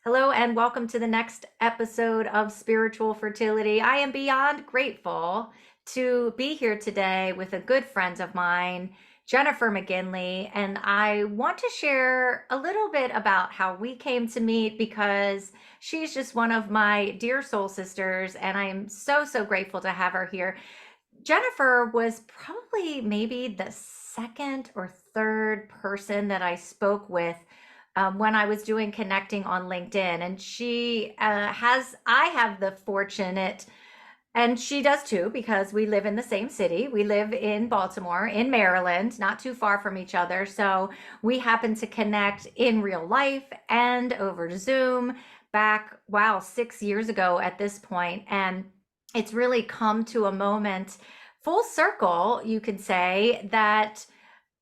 Hello, and welcome to the next episode of Spiritual Fertility. I am beyond grateful to be here today with a good friend of mine, Jennifer McGinley, and I want to share a little bit about how we came to meet because she's just one of my dear soul sisters, and I am so grateful to have her here. Jennifer was probably maybe the second or third person that I spoke with when I was doing connecting on LinkedIn. And I have the fortunate, and she does too, because we live in the same city. We live in Baltimore, in Maryland, not too far from each other. So we happen to connect in real life and over Zoom back, wow, 6 years ago at this point. And it's really come to a moment, full circle, you could say, that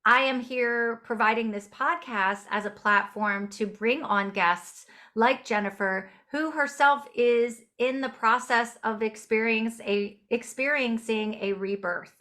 I am here providing this podcast as a platform to bring on guests like Jennifer, who herself is in the process of experiencing a rebirth.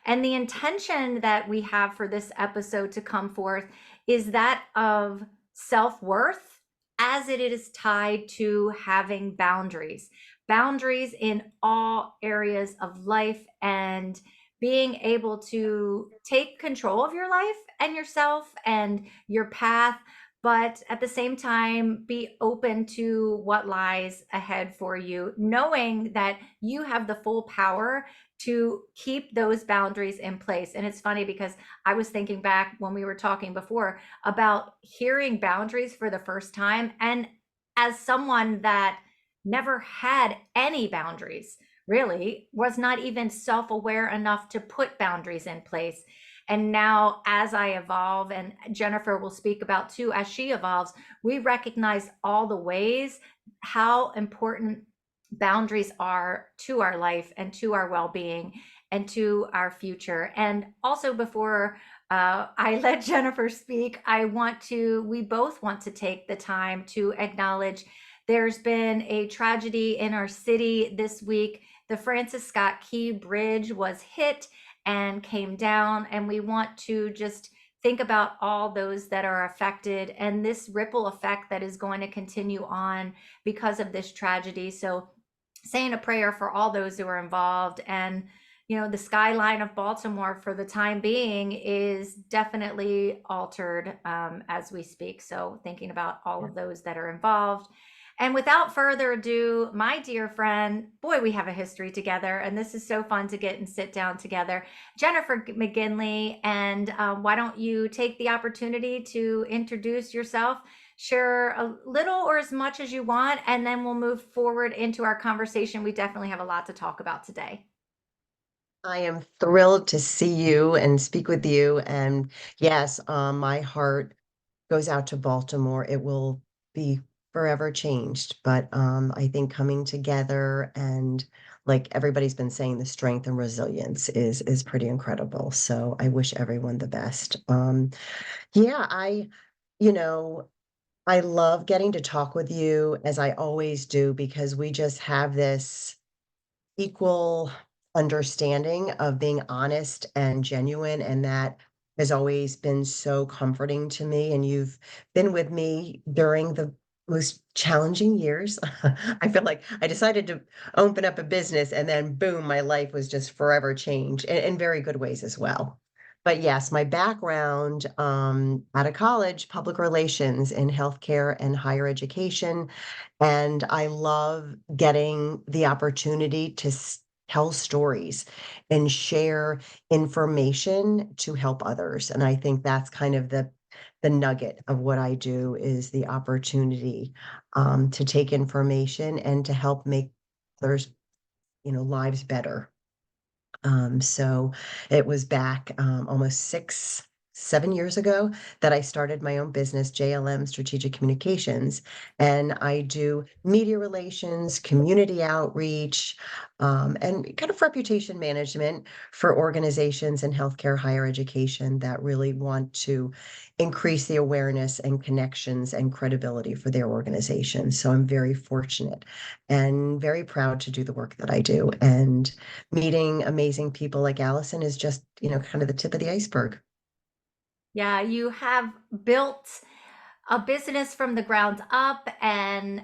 And the intention that we have for this episode to come forth is that of self-worth as it is tied to having boundaries in all areas of life, and being able to take control of your life and yourself and your path, but at the same time, be open to what lies ahead for you, knowing that you have the full power to keep those boundaries in place. And it's funny because I was thinking back when we were talking before about hearing boundaries for the first time. And as someone that never had any boundaries, really was not even self-aware enough to put boundaries in place. And now, as I evolve, and Jennifer will speak about too, as she evolves, we recognize all the ways how important boundaries are to our life and to our well-being and to our future. And also, before I let Jennifer speak, we both want to take the time to acknowledge there's been a tragedy in our city this week. The Francis Scott Key Bridge was hit and came down, and we want to just think about all those that are affected and this ripple effect that is going to continue on because of this tragedy. So saying a prayer for all those who are involved. And the skyline of Baltimore for the time being is definitely altered as we speak. So thinking about all of those that are involved. And without further ado, my dear friend, boy, we have a history together, and this is so fun to get and sit down together. Jennifer McGinley, and why don't you take the opportunity to introduce yourself, share a little or as much as you want, and then we'll move forward into our conversation. We definitely have a lot to talk about today. I am thrilled to see you and speak with you. And yes, my heart goes out to Baltimore. It will be forever changed. But I think coming together and like everybody's been saying, the strength and resilience is pretty incredible. So I wish everyone the best. Yeah, you know, I love getting to talk with you as I always do because we just have this equal understanding of being honest and genuine, and that has always been so comforting to me, and you've been with me during the most challenging years. I feel like I decided to open up a business and then boom, my life was just forever changed in very good ways as well. But yes, my background out of college, public relations in healthcare and higher education, and I love getting the opportunity to tell stories and share information to help others. And I think that's kind of the nugget of what I do is the opportunity to take information and to help make others, lives better. So it was back almost 7 years ago that I started my own business, JLM Strategic Communications. And I do media relations, community outreach, and kind of reputation management for organizations in healthcare, higher education that really want to increase the awareness and connections and credibility for their organization. So I'm very fortunate and very proud to do the work that I do. And meeting amazing people like Alison is just, kind of the tip of the iceberg. Yeah, you have built a business from the ground up and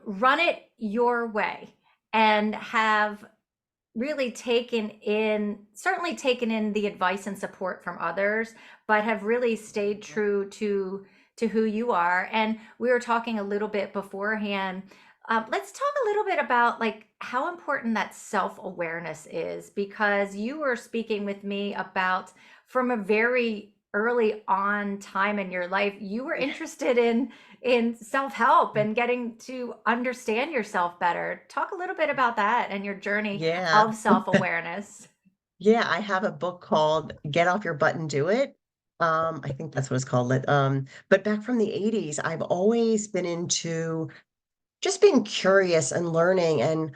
run it your way and have really certainly taken in the advice and support from others, but have really stayed true to who you are. And we were talking a little bit beforehand. Let's talk a little bit about like how important that self-awareness is, because you were speaking with me about from a very early on time in your life, you were interested in self-help and getting to understand yourself better. Talk a little bit about that and your journey Yeah. of self-awareness. Yeah, I have a book called Get Off Your Butt and Do It. I think that's what it's called. But back from the 80s, I've always been into just being curious and learning and,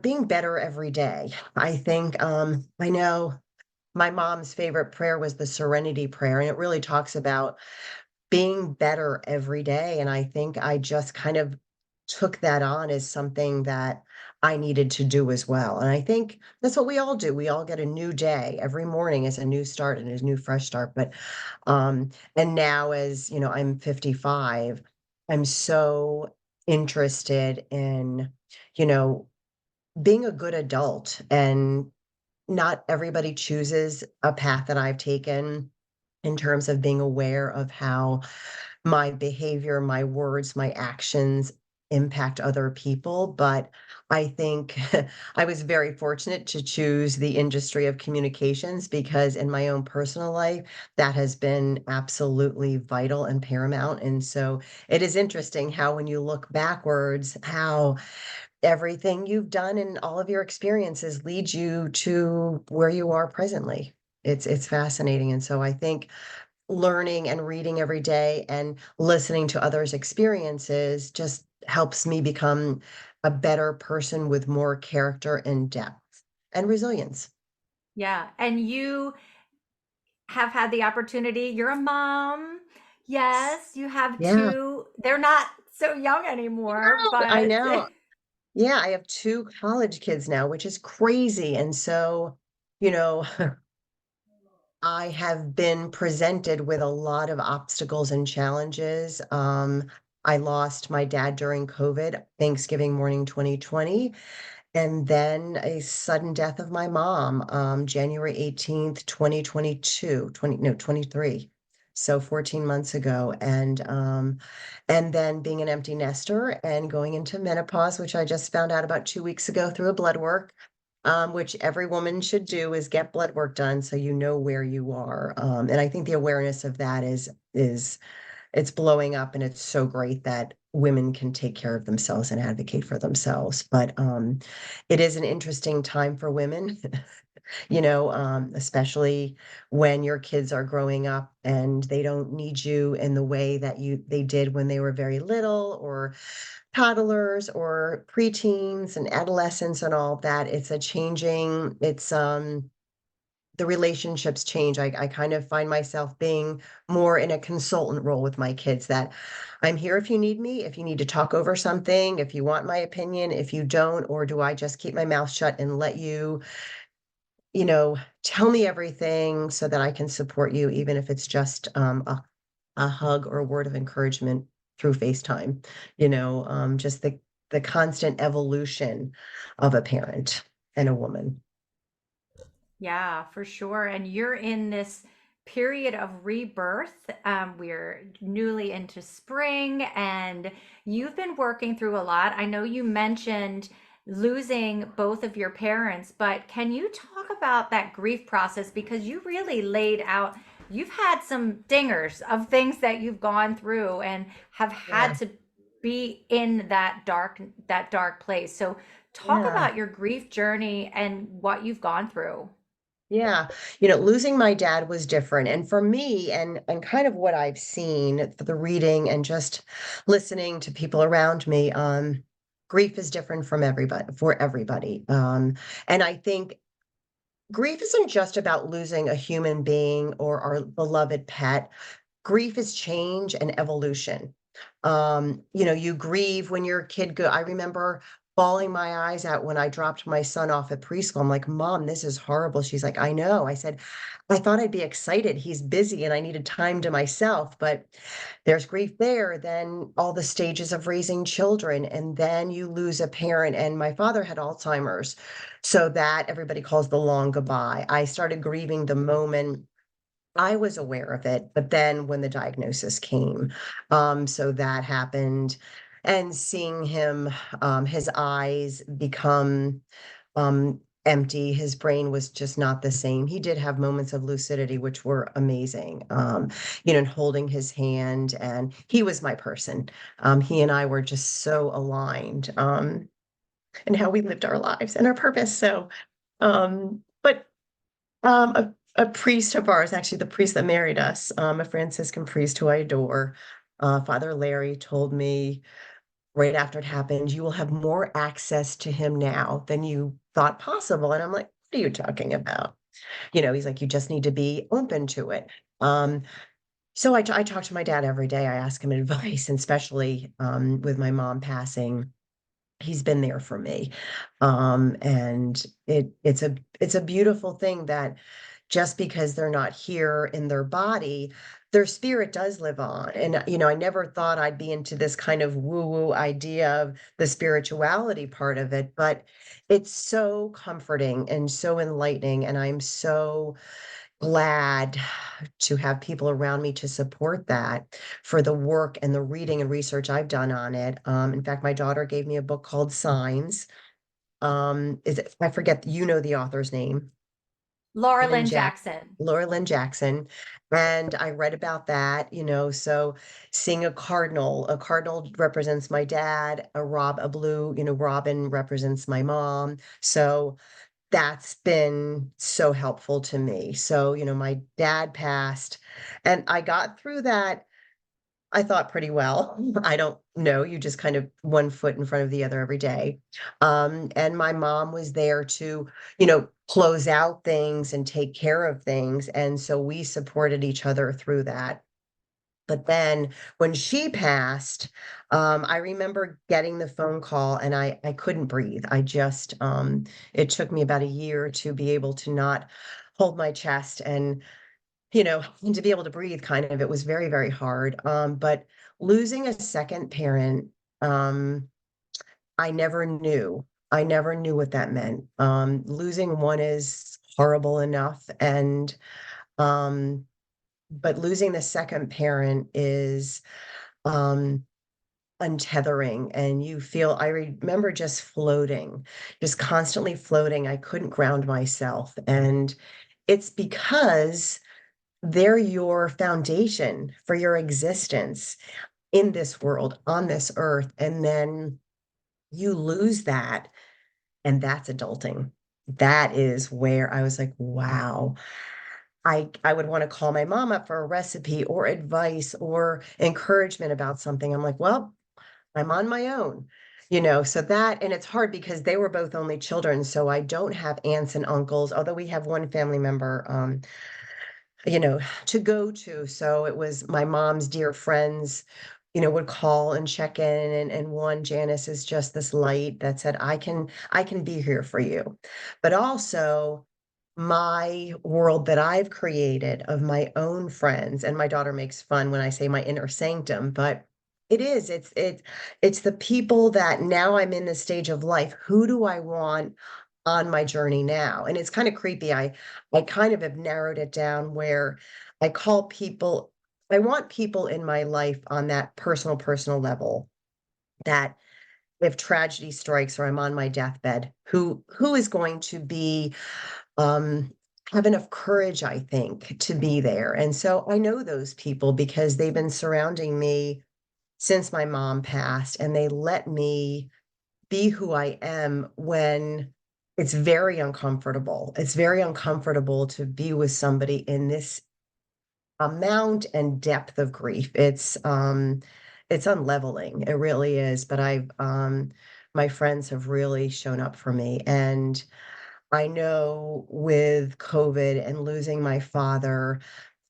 being better every day. I think, I know my mom's favorite prayer was the Serenity Prayer, and it really talks about being better every day. And I think I just kind of took that on as something that I needed to do as well. And I think that's what we all do. We all get a new day. Every morning is a new start and a new fresh start. And now as I'm 55, I'm so interested in, you know, being a good adult. And not everybody chooses a path that I've taken in terms of being aware of how my behavior, my words, my actions impact other people. But I think I was very fortunate to choose the industry of communications because in my own personal life, that has been absolutely vital and paramount. And so it is interesting how, when you look backwards, how everything you've done and all of your experiences lead you to where you are presently. It's fascinating. And so I think learning and reading every day and listening to others' experiences just helps me become a better person with more character and depth and resilience. Yeah. And you have had the opportunity, you're a mom. Yes, you have Yeah, two. They're not so young anymore, I but know. Yeah, I have 2 college kids now, which is crazy. And so, you know, I have been presented with a lot of obstacles and challenges. I lost my dad during COVID, Thanksgiving morning 2020. And then a sudden death of my mom, January 18th, 2022, 20, no, 23. So 14 months ago. And then being an empty nester and going into menopause, which I just found out about 2 weeks ago through a blood work, which every woman should do is get blood work done so you know where you are. And I think the awareness of that is it's blowing up, and it's so great that women can take care of themselves and advocate for themselves. But it is an interesting time for women, especially when your kids are growing up and they don't need you in the way that they did when they were very little, or toddlers or preteens and adolescents and all of that. It's a changing, the relationships change. I kind of find myself being more in a consultant role with my kids, that I'm here if you need me, if you need to talk over something, if you want my opinion, if you don't, or do I just keep my mouth shut and let you, tell me everything so that I can support you, even if it's just a hug or a word of encouragement through FaceTime, just the constant evolution of a parent and a woman. yeah, for sure. And you're in this period of rebirth. We're newly into spring, and you've been working through a lot. I know you mentioned losing both of your parents, but can you talk about that grief process? Because you really laid out, you've had some dingers of things that you've gone through and have had Yeah. to be in that dark place. So talk Yeah. about your grief journey and what you've gone through. Yeah. Losing my dad was different. And for me, and kind of what I've seen for the reading and just listening to people around me, grief is different from everybody for everybody. And I think grief isn't just about losing a human being or our beloved pet. Grief is change and evolution. You grieve when your kid go. I remember bawling my eyes out when I dropped my son off at preschool. I'm like, Mom, this is horrible. She's like, I know. I said, I thought I'd be excited. He's busy and I needed time to myself, but there's grief there. Then all the stages of raising children, and then you lose a parent. And my father had Alzheimer's. So that everybody calls the long goodbye. I started grieving the moment I was aware of it, but then when the diagnosis came, so that happened, and seeing him, his eyes become empty, his brain was just not the same. He did have moments of lucidity, which were amazing. And holding his hand, and he was my person. He and I were just so aligned, in how we lived our lives and our purpose. So, but a priest of ours, actually the priest that married us, a Franciscan priest who I adore, Father Larry told me right after it happened, you will have more access to him now than you thought possible. And I'm like, what are you talking about? He's like, you just need to be open to it. So I talk to my dad every day. I ask him advice, and especially with my mom passing, he's been there for me. And it's a beautiful thing that just because they're not here in their body, their spirit does live on. And I never thought I'd be into this kind of woo-woo idea of the spirituality part of it, but it's so comforting and so enlightening. And I'm so glad to have people around me to support that for the work and the reading and research I've done on it. In fact, my daughter gave me a book called Signs. I forget, the author's name. Laura Lynn Lynn Jack Jackson. Laura Lynn Jackson. And I read about that, so seeing a cardinal represents my dad, a blue, robin represents my mom. So that's been so helpful to me. So, my dad passed, and I got through that, I thought, pretty well. I don't know, you just kind of one foot in front of the other every day. And my mom was there to, close out things and take care of things. And so we supported each other through that. But then when she passed, I remember getting the phone call, and I couldn't breathe. It took me about a year to be able to not hold my chest, and to be able to breathe, kind of. It was very, very hard. But losing a second parent, um, I never knew. I never knew what that meant. Losing one is horrible enough, um, but losing the second parent is um untethering, and I remember just floating, just constantly floating. I couldn't ground myself, and it's because they're your foundation for your existence in this world, on this earth, and then you lose that, and that's adulting. That is where I was like, wow. I would want to call my mom up for a recipe or advice or encouragement about something. I'm like, well, I'm on my own. So that, and it's hard because they were both only children. So I don't have aunts and uncles, although we have one family member, to go to. So it was my mom's dear friends, would call and check in. And one, Janice, is just this light that said, I can be here for you. But also my world that I've created of my own friends, and my daughter makes fun when I say my inner sanctum, but it's the people that now I'm in this stage of life. Who do I want on my journey now? And it's kind of creepy. I kind of have narrowed it down where I call people, I want people in my life on that personal level, that if tragedy strikes or I'm on my deathbed, who is going to be um have enough courage, I think, to be there. And so I know those people because they've been surrounding me since my mom passed, and they let me be who I am when it's very uncomfortable. It's very uncomfortable to be with somebody in this amount and depth of grief. It's unleveling. It really is. But my friends have really shown up for me. And I know with COVID and losing my father,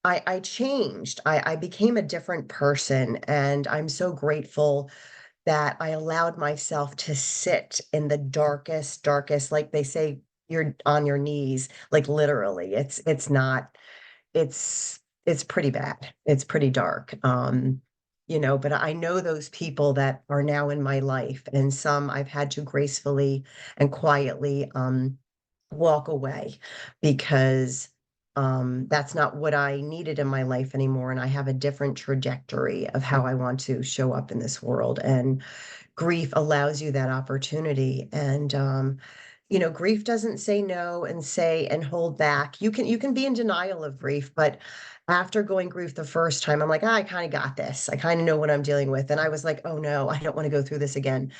I changed. I became a different person. And I'm so grateful that I allowed myself to sit in the darkest, like they say, you're on your knees, like literally. It's not, it's pretty bad. It's pretty dark. But I know those people that are now in my life, and some I've had to gracefully and quietly walk away because that's not what I needed in my life anymore. And I have a different trajectory of how I want to show up in this world. And grief allows you that opportunity. And grief doesn't say no and say and hold back. You can be in denial of grief, but after going grief the first time, I'm like, I kind of got this. I kind of know what I'm dealing with. And I was like, oh no, I don't want to go through this again.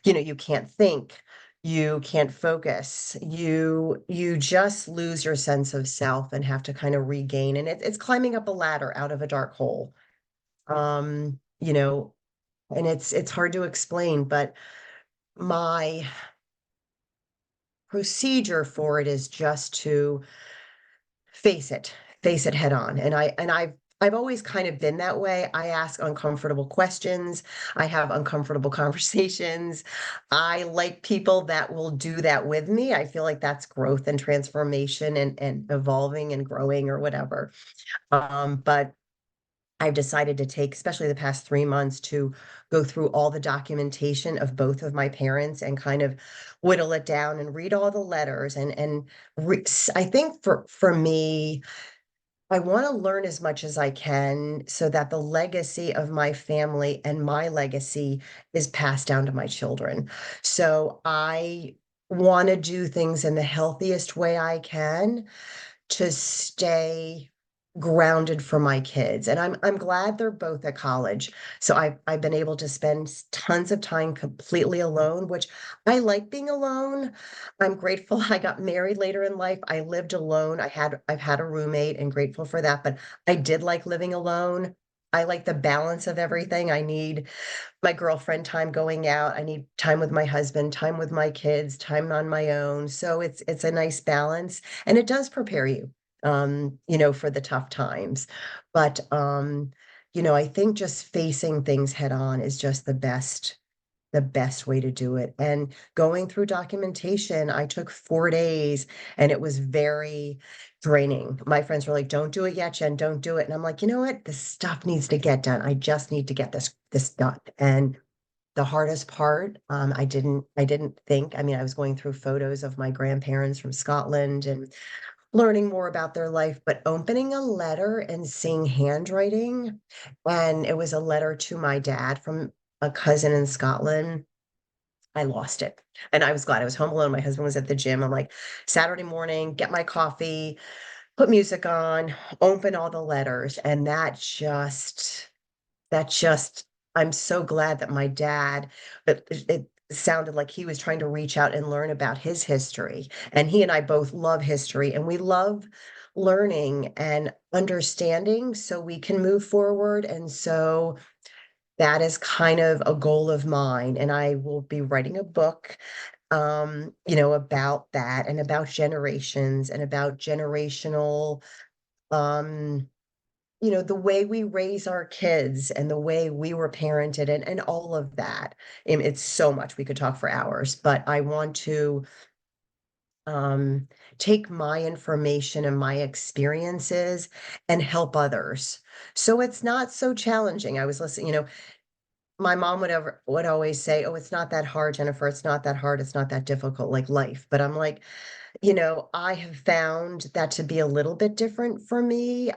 You can't think, you can't focus, you just lose your sense of self and have to kind of regain. And it's climbing up a ladder out of a dark hole. Um, you know, and it's hard to explain, but my procedure for it is just to face it, face it head on. And I've always kind of been that way. I ask uncomfortable questions. I have uncomfortable conversations. I like people that will do that with me. I feel like that's growth and transformation and evolving and growing or whatever. But I've decided to take, especially the past 3 months, to go through all the documentation of both of my parents and kind of whittle it down and read all the letters. I think for me, I want to learn as much as I can so that the legacy of my family and my legacy is passed down to my children. So I want to do things in the healthiest way I can to stay grounded for my kids. And I'm glad they're both at college. So I've been able to spend tons of time completely alone, which I like being alone. I'm grateful I got married later in life. I lived alone. I've had a roommate and grateful for that, but I did like living alone. I like the balance of everything. I need my girlfriend time going out. I need time with my husband, time with my kids, time on my own. So it's a nice balance and it does prepare you for the tough times. But I think just facing things head on is just the best way to do it. And going through documentation, I took 4 days and it was very draining. My friends were like, don't do it yet, Jen, don't do it. And I'm like, you know what? This stuff needs to get done. I just need to get this done. And the hardest part, I didn't think, I mean, I was going through photos of my grandparents from Scotland and learning more about their life, but opening a letter and seeing handwriting, and it was a letter to my dad from a cousin in Scotland. I lost it. And I was glad I was home alone. My husband was at the gym. I'm like, Saturday morning, get my coffee, put music on, open all the letters. And that just, I'm so glad that my dad, it sounded like he was trying to reach out and learn about his history. And he and I both love history and we love learning and understanding so we can move forward. And so that is kind of a goal of mine. And I will be writing a book, about that and about generations and about generational, um, the way we raise our kids and the way we were parented and all of that. And it's so much we could talk for hours, but I want to um, take my information and my experiences and help others. So it's not so challenging. I was listening, my mom would always say, "Oh, it's not that hard, Jennifer. It's not that hard. It's not that difficult like life." But I'm like, I have found that to be a little bit different for me.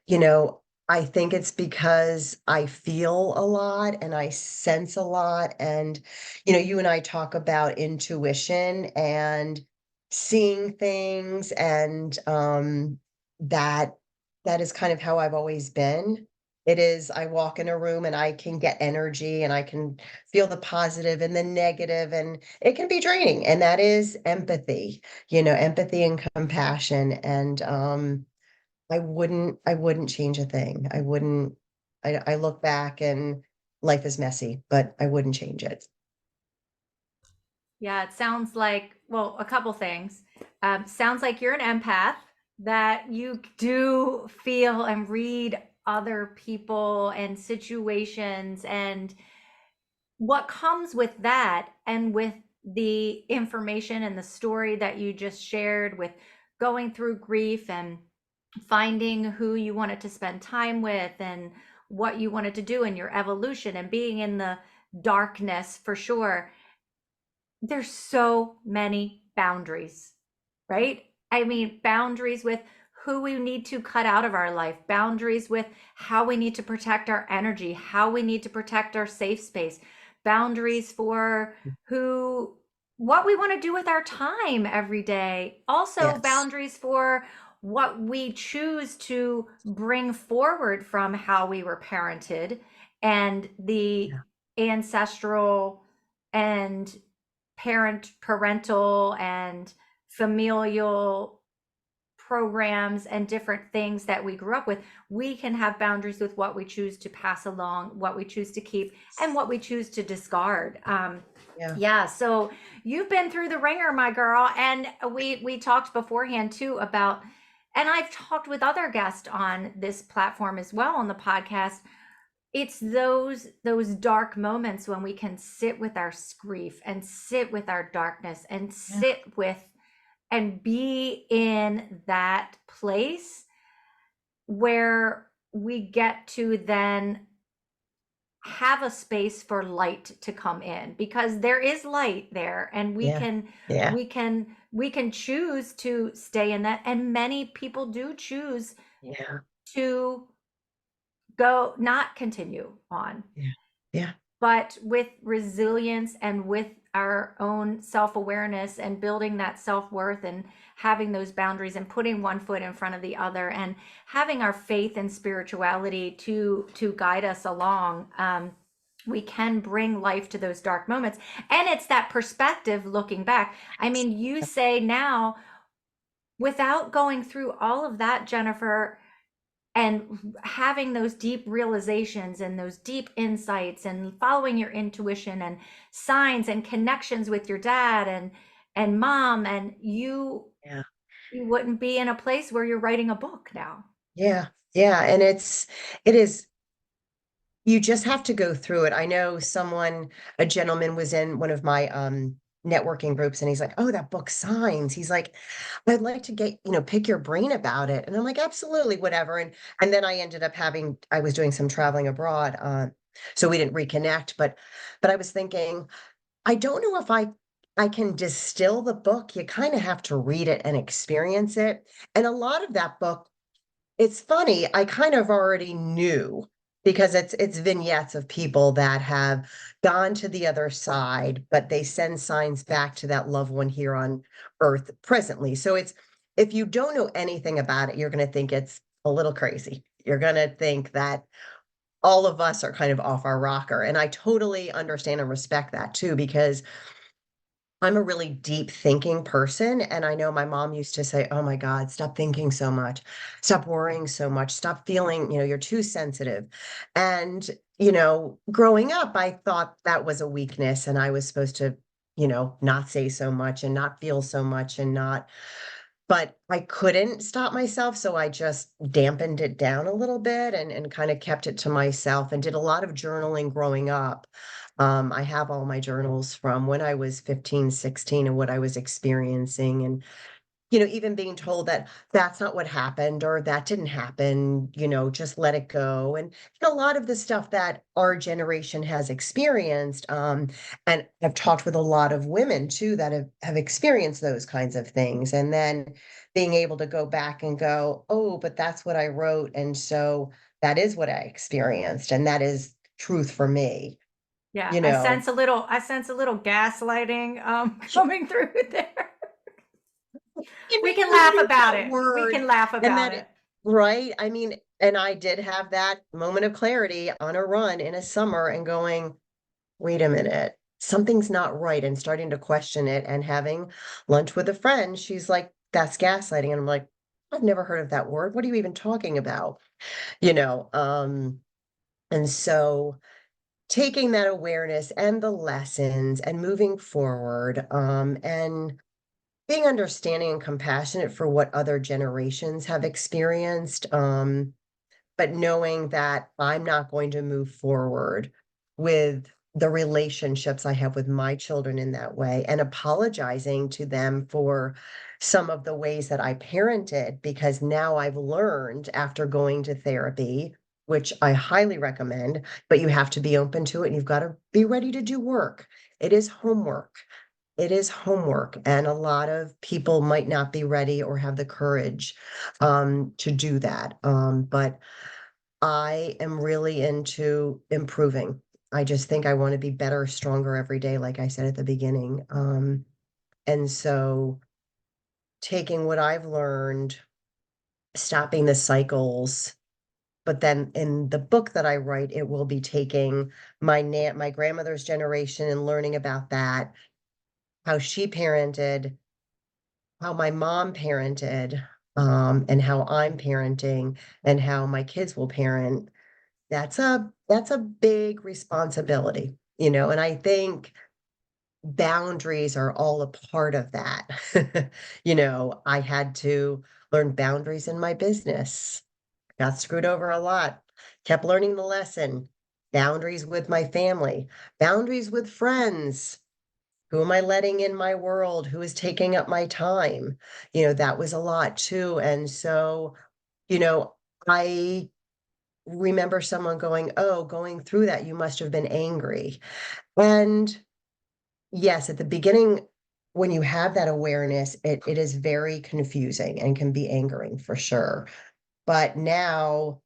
You know, I think it's because I feel a lot and I sense a lot. And, you and I talk about intuition and seeing things and that that is kind of how I've always been. It is, I walk in a room and I can get energy and I can feel the positive and the negative, and it can be draining. And that is empathy, empathy and compassion. And I wouldn't change a thing. I wouldn't, I look back and life is messy, but I wouldn't change it. Yeah, it sounds like, well, a couple things. Sounds like you're an empath, that you do feel and read other people and situations, and what comes with that, and with the information and the story that you just shared, with going through grief and finding who you wanted to spend time with and what you wanted to do in your evolution and being in the darkness, for sure, there's so many boundaries, right? I mean, boundaries with who we need to cut out of our life, boundaries with how we need to protect our energy, how we need to protect our safe space, boundaries for who, what we want to do with our time every day. Also, Yes. boundaries for what we choose to bring forward from how we were parented and the Yeah. ancestral and parental and familial programs and different things that we grew up with. We can have boundaries with what we choose to pass along, what we choose to keep, and what we choose to discard. Yeah. Yeah, so you've been through the ringer, my girl, and we talked beforehand too about, and I've talked with other guests on this platform as well on the podcast. It's those dark moments when we can sit with our grief and sit with our darkness and Yeah. sit with and be in that place where we get to then have a space for light to come in, because there is light there, and we Yeah. can Yeah. we can choose to stay in that, and many people do choose Yeah. to go not continue on. Yeah. Yeah. But with resilience and with our own self-awareness and building that self-worth and having those boundaries and putting one foot in front of the other and having our faith and spirituality to guide us along, we can bring life to those dark moments. And it's that perspective looking back. I mean, you say now, without going through all of that, Jennifer, and having those deep realizations and those deep insights and following your intuition and signs and connections with your dad and mom, and Yeah. you wouldn't be in a place where you're writing a book now. Yeah. Yeah. And it is, you just have to go through it. I know a gentleman was in one of my networking groups and he's like, "Oh, that book Signs." He's like, "I'd like to pick your brain about it." And I'm like, "Absolutely, whatever." And then I was doing some traveling abroad, so we didn't reconnect, but I was thinking, I don't know if I can distill the book. You kind of have to read it and experience it. And a lot of that book, it's funny, I kind of already knew because it's vignettes of people that have gone to the other side, but they send signs back to that loved one here on earth presently. So it's, if you don't know anything about it, you're going to think it's a little crazy. You're going to think that all of us are kind of off our rocker. And I totally understand and respect that too, because I'm a really deep thinking person, and I know my mom used to say, "Oh my God, stop thinking so much. Stop worrying so much. Stop feeling, you're too sensitive." And, growing up, I thought that was a weakness and I was supposed to, not say so much and not feel so much and not, but I couldn't stop myself, so I just dampened it down a little bit and kinda kept it to myself and did a lot of journaling growing up. I have all my journals from when I was 15, 16, and what I was experiencing, and even being told that that's not what happened or that didn't happen, just let it go. And a lot of the stuff that our generation has experienced. And I've talked with a lot of women too that have experienced those kinds of things. And then being able to go back and go, "Oh, but that's what I wrote. And so that is what I experienced. And that is truth for me." Yeah, You know, I sense a little gaslighting coming through there. We can you laugh use about that it. We word can laugh and about that it. right? I mean, and I did have that moment of clarity on a run in a summer and going, "Wait a minute, something's not right," and starting to question it and having lunch with a friend. She's like, "That's gaslighting." And I'm like, "I've never heard of that word. What are you even talking about?" You know, and so taking that awareness and the lessons and moving forward, and being understanding and compassionate for what other generations have experienced, but knowing that I'm not going to move forward with the relationships I have with my children in that way and apologizing to them for some of the ways that I parented because now I've learned after going to therapy, which I highly recommend, but you have to be open to it and you've got to be ready to do work. It is homework. It is homework, and a lot of people might not be ready or have the courage to do that. But I am really into improving. I just think I want to be better, stronger every day, like I said at the beginning. And so taking what I've learned, stopping the cycles, but then in the book that I write, it will be taking my grandmother's generation and learning about that, how she parented, how my mom parented, and how I'm parenting and how my kids will parent. That's a big responsibility, and I think boundaries are all a part of that. I had to learn boundaries in my business. Got screwed over a lot. Kept learning the lesson. Boundaries with my family, boundaries with friends. Who am I letting in my world? Who is taking up my time? That was a lot too. And so, I remember someone going, "Oh, going through that, you must have been angry." And yes, at the beginning, when you have that awareness, it is very confusing and can be angering for sure. But now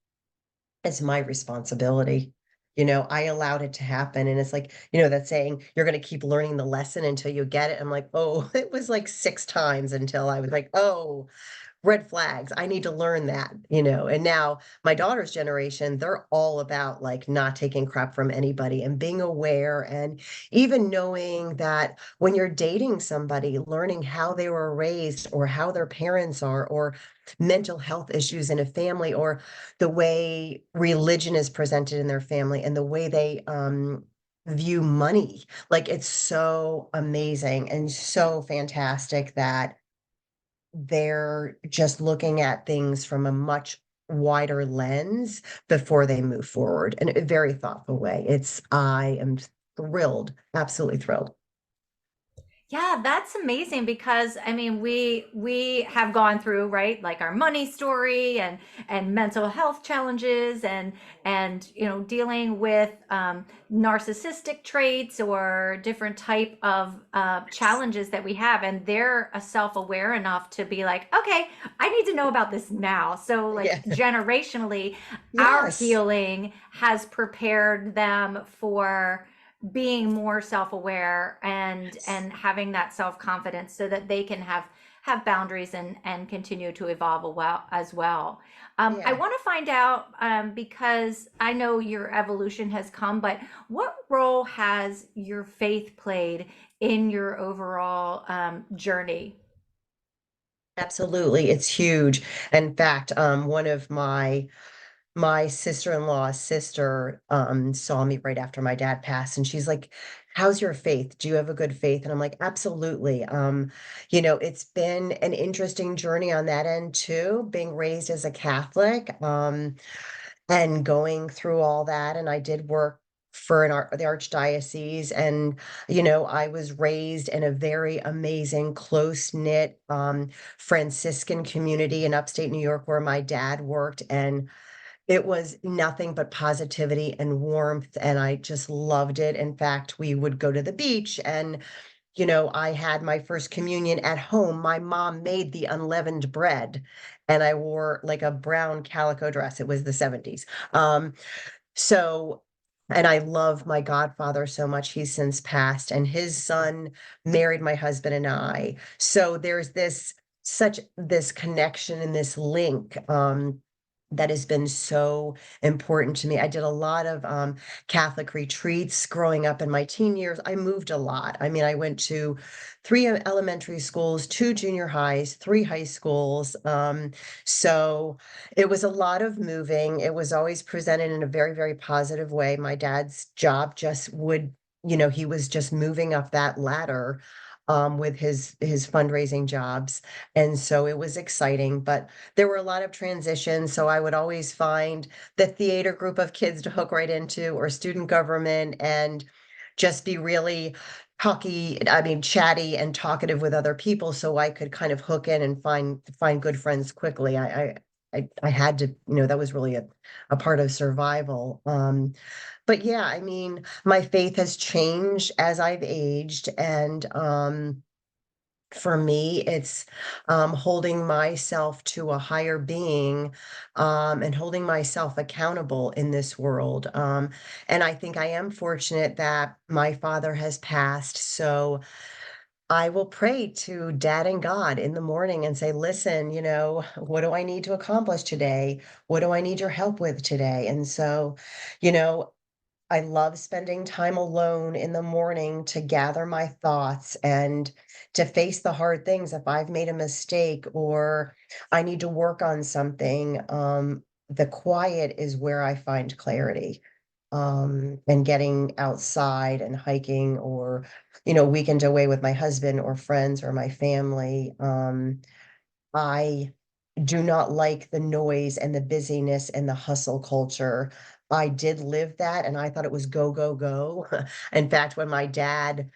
it's my responsibility. I allowed it to happen. And it's like, that saying, you're going to keep learning the lesson until you get it. I'm like, oh, it was like six times until I was like, oh, red flags. I need to learn that. And now my daughter's generation, they're all about like not taking crap from anybody and being aware and even knowing that when you're dating somebody, learning how they were raised or how their parents are, or mental health issues in a family, or the way religion is presented in their family and the way they view money. Like it's so amazing and so fantastic that they're just looking at things from a much wider lens before they move forward in a very thoughtful way. I am thrilled, absolutely thrilled. Yeah, that's amazing because I mean we have gone through, right, like our money story and mental health challenges and dealing with narcissistic traits or different type of challenges that we have, and they're self-aware enough to be like, okay, I need to know about this now. So like Yeah. generationally, our Yes. healing has prepared them for being more self-aware and having that self-confidence so that they can have boundaries and continue to evolve well as well. I Yeah. want to find out, because I know your evolution has come, but what role has your faith played in your overall journey? Absolutely. It's huge. In fact, one of my sister-in-law's sister saw me right after my dad passed and she's like, how's your faith? Do you have a good faith? And I'm like, absolutely. It's been an interesting journey on that end too, being raised as a Catholic, and going through all that. And I did work for the archdiocese, and I was raised in a very amazing close-knit Franciscan community in upstate New York where my dad worked, and it was nothing but positivity and warmth, and I just loved it. In fact, we would go to the beach, and I had my first communion at home. My mom made the unleavened bread, and I wore like a brown calico dress. It was the 70s. So, and I love my godfather so much. He's since passed, and his son married my husband and I. So there's such this connection and this link. That has been so important to me. I did a lot of Catholic retreats growing up in my teen years. I moved a lot. I mean, I went to three elementary schools, two junior highs, three high schools. So it was a lot of moving. It was always presented in a very, very positive way. My dad's job just would, he was just moving up that ladder with his fundraising jobs. And so it was exciting, but there were a lot of transitions. So I would always find the theater group of kids to hook right into or student government. And just be really chatty and talkative with other people so I could kind of hook in and find good friends quickly. I had to, that was really a part of survival. But yeah, I mean, my faith has changed as I've aged, and for me, it's holding myself to a higher being, and holding myself accountable in this world. And I think I am fortunate that my father has passed. So I will pray to dad and God in the morning and say, listen, what do I need to accomplish today? What do I need your help with today? And so, you know, I love spending time alone in the morning to gather my thoughts and to face the hard things. If I've made a mistake or I need to work on something, the quiet is where I find clarity. And getting outside and hiking or, weekend away with my husband or friends or my family. I do not like the noise and the busyness and the hustle culture. I did live that and I thought it was go, go, go. In fact, when my dad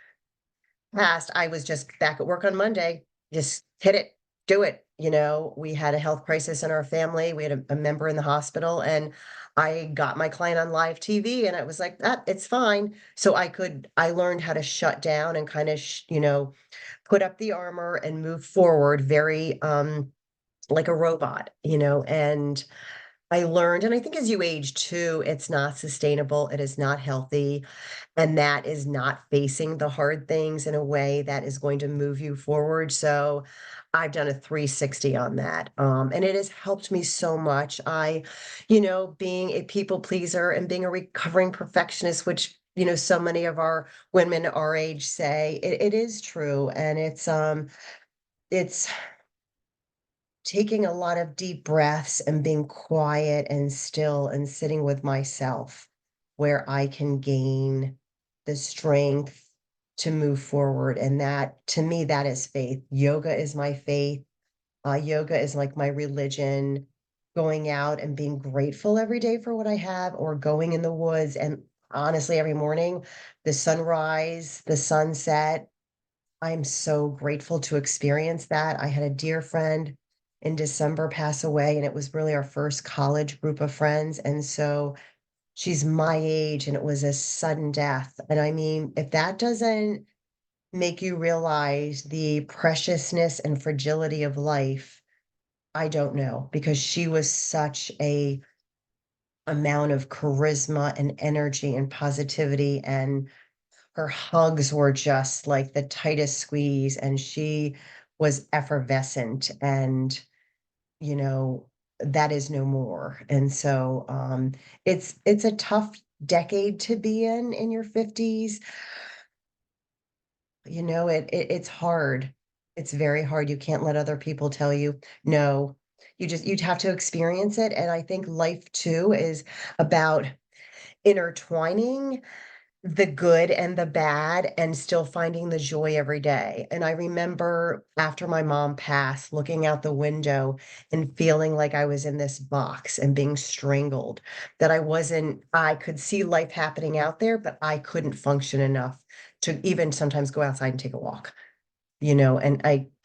passed, I was just back at work on Monday, just hit it, do it. We had a health crisis in our family. We had a member in the hospital, and I got my client on live TV, and I was like, it's fine. So I learned how to shut down and kind of, put up the armor and move forward very, like a robot, and I learned, and I think as you age too, it's not sustainable, it is not healthy, and that is not facing the hard things in a way that is going to move you forward. So I've done a 360 on that. And it has helped me so much. Being a people pleaser and being a recovering perfectionist, which so many of our women our age say, it is true. And it's taking a lot of deep breaths and being quiet and still and sitting with myself where I can gain the strength to move forward. And that, to me, that is faith. Yoga is my faith. Yoga is like my religion. Going out and being grateful every day for what I have, or going in the woods. And honestly, every morning, the sunrise, the sunset, I'm so grateful to experience that. I had a dear friend in December pass away, and it was really our first college group of friends. And so she's my age, and it was a sudden death. And I mean, if that doesn't make you realize the preciousness and fragility of life, I don't know, because she was such a amount of charisma and energy and positivity, and her hugs were just like the tightest squeeze, and she was effervescent, and, you know, that is no more. And so, it's a tough decade to be in your 50s. It's hard. It's very hard. You can't let other people tell you, "No." You'd have to experience it, and I think life too is about intertwining the good and the bad and still finding the joy every day. And I remember after my mom passed, looking out the window and feeling like I was in this box and being strangled, that I could see life happening out there, but I couldn't function enough to even sometimes go outside and take a walk,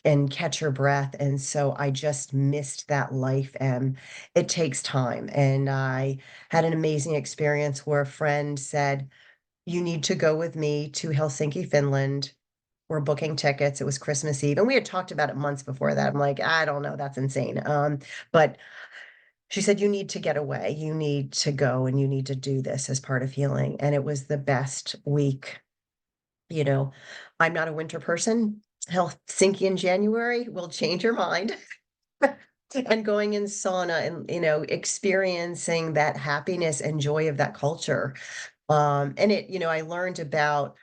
and catch her breath. And so I just missed that life, and it takes time. And I had an amazing experience where a friend said, you need to go with me to Helsinki, Finland. We're booking tickets. It was Christmas Eve, and we had talked about it months before that. I'm like, I don't know, that's insane. But she said, you need to get away. You need to go and you need to do this as part of healing. And it was the best week. You know, I'm not a winter person. Helsinki in January will change your mind. And going in sauna and, experiencing that happiness and joy of that culture. And I learned about,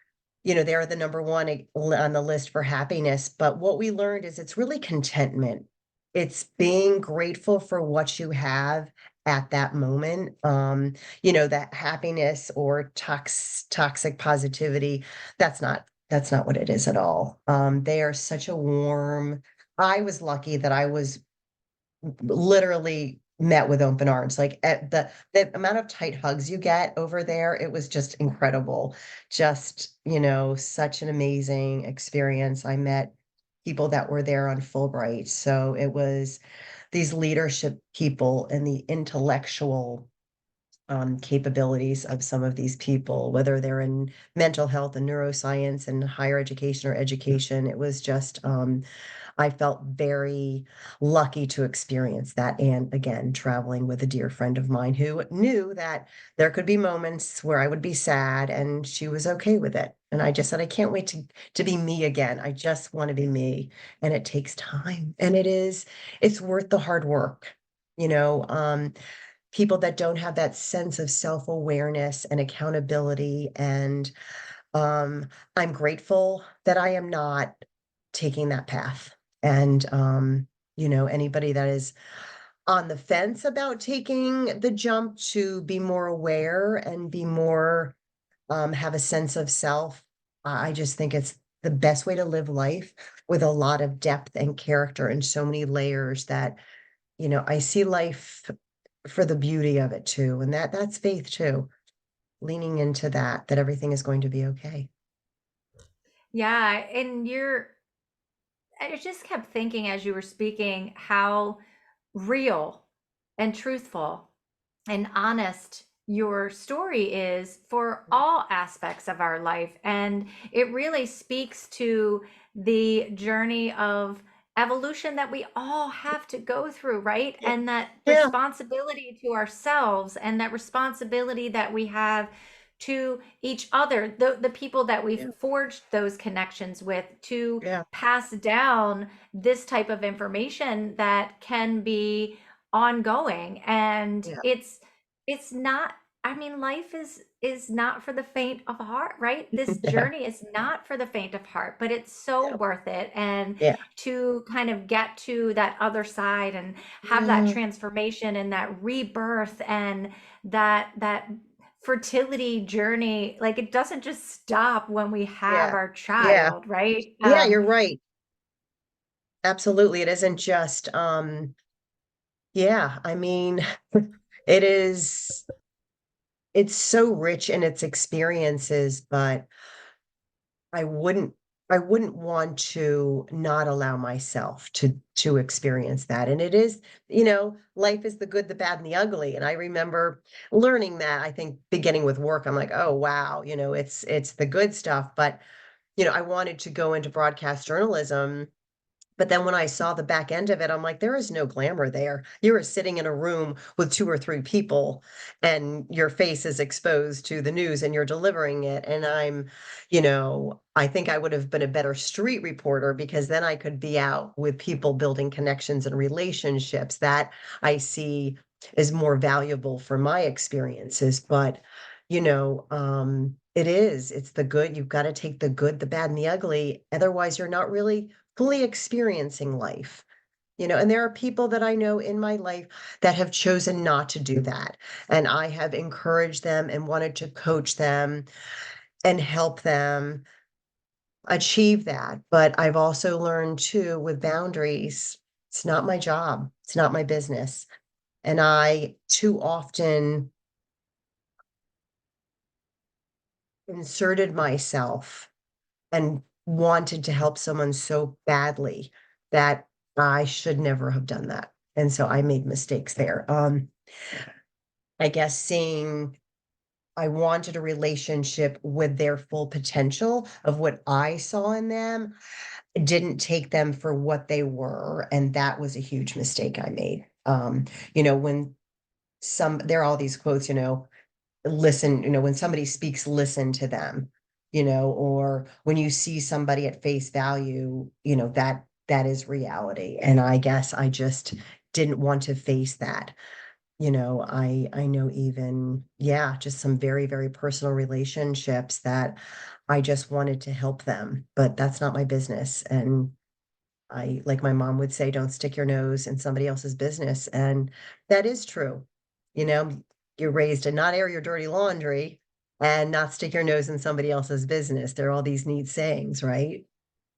they're the number one on the list for happiness. But what we learned is it's really contentment. It's being grateful for what you have at that moment. That happiness or toxic positivity, that's not what it is at all. They are such a warm, I was lucky that I was literally met with open arms. Like at the amount of tight hugs you get over there, it was just incredible. Just, such an amazing experience. I met people that were there on Fulbright. So it was these leadership people and the intellectual capabilities of some of these people, whether they're in mental health and neuroscience and higher education or education. It was just, I felt very lucky to experience that. And again, traveling with a dear friend of mine who knew that there could be moments where I would be sad, and she was okay with it. And I just said, I can't wait to be me again. I just want to be me. And it takes time. And it's worth the hard work. You know, people that don't have that sense of self-awareness and accountability. And I'm grateful that I am not taking that path. And anybody that is on the fence about taking the jump to be more aware and be more have a sense of self, I just think it's the best way to live life, with a lot of depth and character and so many layers that, I see life for the beauty of it too. And that's faith too, leaning into that everything is going to be okay. Yeah, and I just kept thinking as you were speaking how real and truthful and honest your story is for all aspects of our life. And it really speaks to the journey of evolution that we all have to go through, right? Yeah. And that Yeah. responsibility to ourselves and that responsibility that we have to each other, the people that we've Yeah. forged those connections with, to Yeah. pass down this type of information that can be ongoing. And Yeah. it's not, I mean, life is not for the faint of heart, right? This Yeah. journey is not for the faint of heart, but it's so Yeah. worth it. And Yeah. to kind of get to that other side and have that Yeah. transformation and that rebirth and that fertility journey, like it doesn't just stop when we have Yeah. our Yeah. child, right? Yeah, you're right. Absolutely. It isn't just yeah, I mean, it is it's so rich in its experiences, but I wouldn't I wouldn't want to not allow myself to experience that. And it is, life is the good, the bad, and the ugly. And I remember learning that, I think beginning with work, I'm like, oh wow, it's the good stuff. But I wanted to go into broadcast journalism. But then when I saw the back end of it, I'm like, there is no glamour there. You are sitting in a room with two or three people, and your face is exposed to the news and you're delivering it. And I think I would have been a better street reporter, because then I could be out with people building connections and relationships that I see is more valuable for my experiences. But, it's the good. You've got to take the good, the bad, and the ugly. Otherwise, you're not really fully experiencing life. And there are people that I know in my life that have chosen not to do that. And I have encouraged them and wanted to coach them and help them achieve that. But I've also learned too, with boundaries, it's not my job, it's not my business. And I too often inserted myself and wanted to help someone so badly that I should never have done that. And so I made mistakes there. I guess seeing I wanted a relationship with their full potential of what I saw in them, didn't take them for what they were. And that was a huge mistake I made. When there are all these quotes, listen, when somebody speaks, listen to them, or when you see somebody at face value, that is reality. And I guess I just didn't want to face that. I know, even, yeah, just some very, very personal relationships that I just wanted to help them, but that's not my business. And like my mom would say, don't stick your nose in somebody else's business. And that is true. You know, you're raised to not air your dirty laundry and not stick your nose in somebody else's business. There are all these neat sayings, right?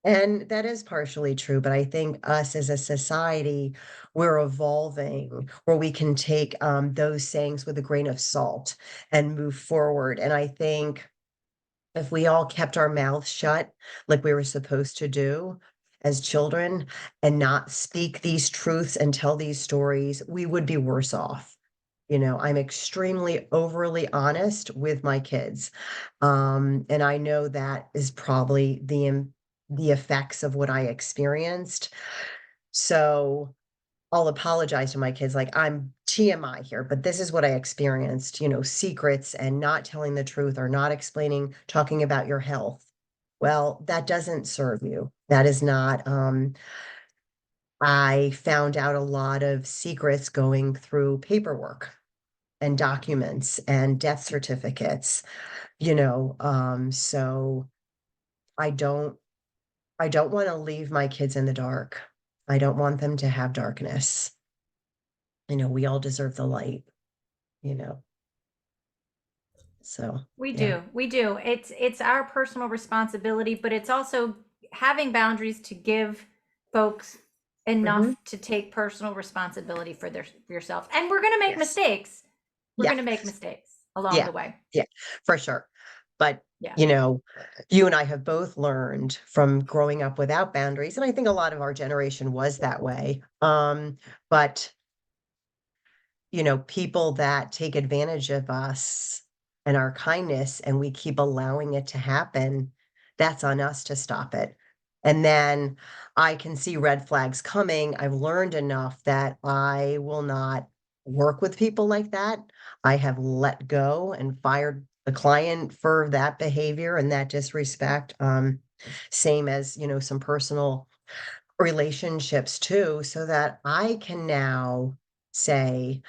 And that is partially true, but I think us as a society, we're evolving where we can take those sayings with a grain of salt and move forward. And I think if we all kept our mouths shut like we were supposed to do as children and not speak these truths and tell these stories, we would be worse off. I'm extremely overly honest with my kids. And I know that is probably the effects of what I experienced. So I'll apologize to my kids, like, I'm TMI here, but this is what I experienced, secrets and not telling the truth or not explaining, talking about your health. Well, that doesn't serve you. That is not, I found out a lot of secrets going through paperwork and documents and death certificates, so I don't I don't want to leave my kids in the dark. I don't want them to have darkness. We all deserve the light, you know. So, We yeah. do. We do. It's our personal responsibility, but it's also having boundaries to give folks Mhm. enough to take personal responsibility for their for yourself. And we're going to make Yes. mistakes. We're Yeah. going to make mistakes along Yeah. the way. Yeah. For sure. But, Yeah. you and I have both learned from growing up without boundaries, and I think a lot of our generation was that way. But people that take advantage of us and our kindness and we keep allowing it to happen, that's on us to stop it. And then I can see red flags coming. I've learned enough that I will not work with people like that. I have let go and fired the client for that behavior and that disrespect. Same as, some personal relationships too, so that I can now say,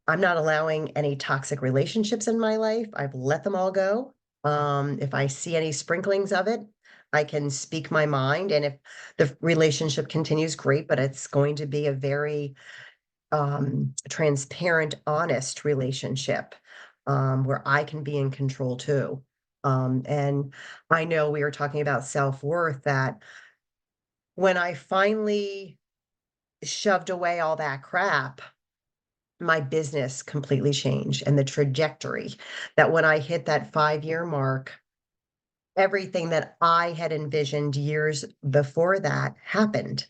I'm not allowing any toxic relationships in my life. I've let them all go. If I see any sprinklings of it, I can speak my mind. And if the relationship continues, great, but it's going to be a very transparent, honest relationship where I can be in control too. And I know we were talking about self worth, that when I finally shoved away all that crap, my business completely changed and the trajectory that when I hit that 5-year mark, everything that I had envisioned years before that happened.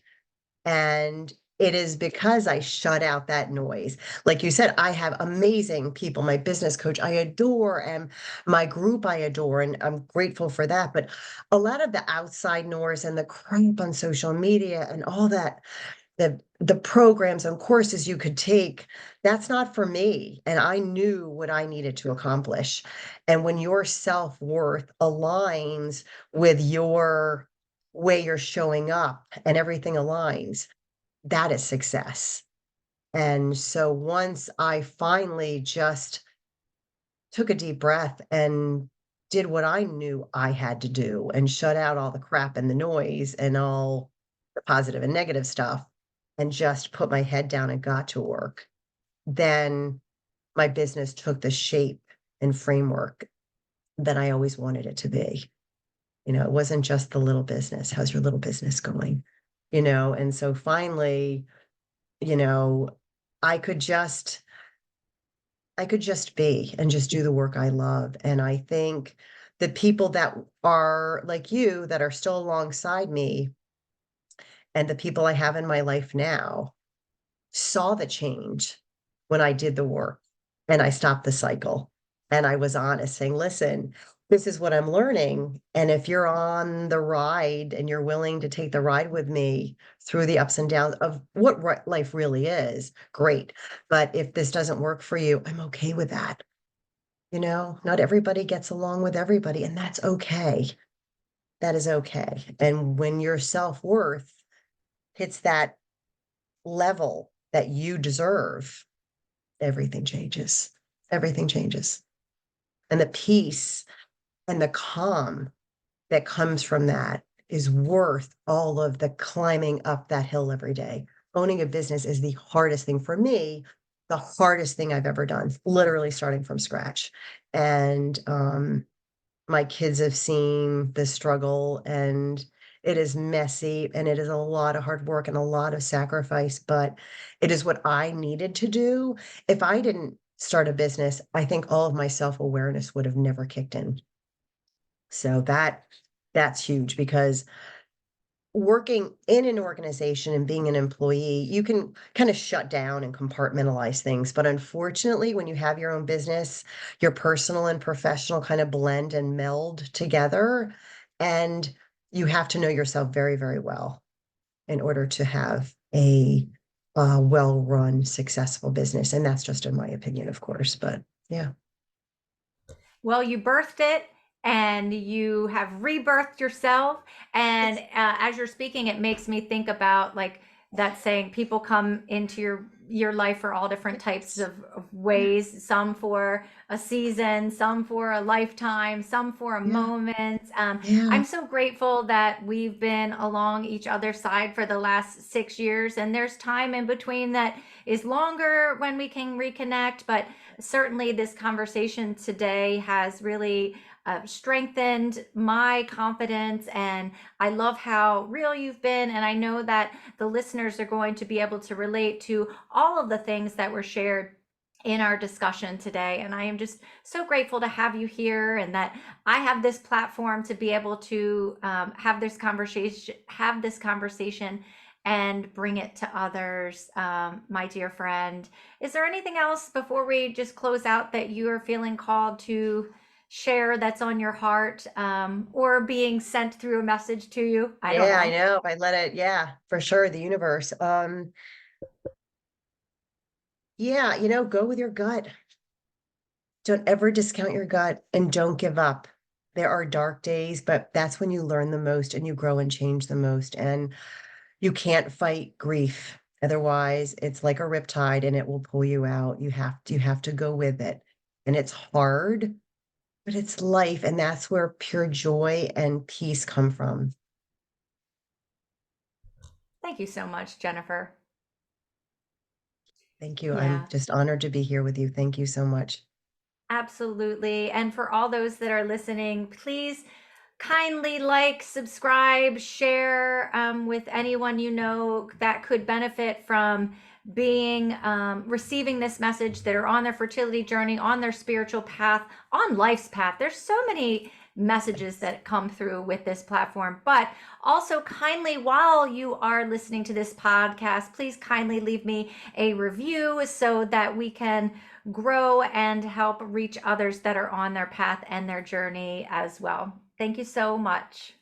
And it is because I shut out that noise. Like you said, I have amazing people. My business coach, I adore, and my group, I adore, and I'm grateful for that. But a lot of the outside noise and the crap on social media and all that, the programs and courses you could take, that's not for me, and I knew what I needed to accomplish. And when your self-worth aligns with your way you're showing up and everything aligns, that is success. And so once I finally just took a deep breath and did what I knew I had to do and shut out all the crap and the noise and all the positive and negative stuff and just put my head down and got to work, then my business took the shape and framework that I always wanted it to be. It wasn't just the little business. How's your little business going? And so finally, you know, I could just I could just be and just do the work I love. And I think the people that are like you that are still alongside me and the people I have in my life now saw the change when I did the work and I stopped the cycle. And I was honest saying, listen, this is what I'm learning. And if you're on the ride and you're willing to take the ride with me through the ups and downs of what life really is, great. But if this doesn't work for you, I'm okay with that. Not everybody gets along with everybody, and that's okay. That is okay. And when your self worth hits that level that you deserve, everything changes. Everything changes. And the peace and the calm that comes from that is worth all of the climbing up that hill every day. Owning a business is the hardest thing for me, the hardest thing I've ever done, literally starting from scratch. And my kids have seen the struggle, and It is messy and it is a lot of hard work and a lot of sacrifice, but it is what I needed to do. If I didn't start a business, I think all of my self-awareness would have never kicked in. So that's huge because working in an organization and being an employee, you can kind of shut down and compartmentalize things. But unfortunately, when you have your own business, your personal and professional kind of blend and meld together. And you have to know yourself very, very well in order to have a well-run, successful business. And that's just in my opinion, of course. But yeah. Well, you birthed it and you have rebirthed yourself. And as you're speaking, it makes me think about like that saying, people come into your life for all different types of Yeah. ways, some for a season, some for a lifetime, some for a Yeah. moment. Yeah. I'm so grateful that we've been along each other's side for the last 6 years, and there's time in between that is longer when we can reconnect, but certainly this conversation today has really strengthened my confidence, and I love how real you've been, and I know that the listeners are going to be able to relate to all of the things that were shared in our discussion today. And I am just so grateful to have you here, and that I have this platform to be able to have this conversation and bring it to others. My dear friend, is there anything else before we just close out that you are feeling called to share that's on your heart, or being sent through a message to you? I don't Yeah, I know. know. If I let it, yeah, for sure. The universe. Yeah, go with your gut. Don't ever discount your gut and don't give up. There are dark days, but that's when you learn the most and you grow and change the most. And you can't fight grief. Otherwise, it's like a riptide and it will pull you out. You have to go with it. And it's hard, but it's life. And that's where pure joy and peace come from. Thank you so much, Jennifer. Thank you. I'm Yeah. just honored to be here with you. Thank you so much. Absolutely. And for all those that are listening, please kindly like, subscribe, share with anyone you know that could benefit from being receiving this message, that are on their fertility journey, on their spiritual path, on life's path. There's so many messages that come through with this platform. But also, kindly, while you are listening to this podcast, please kindly leave me a review so that we can grow and help reach others that are on their path and their journey as well. Thank you so much.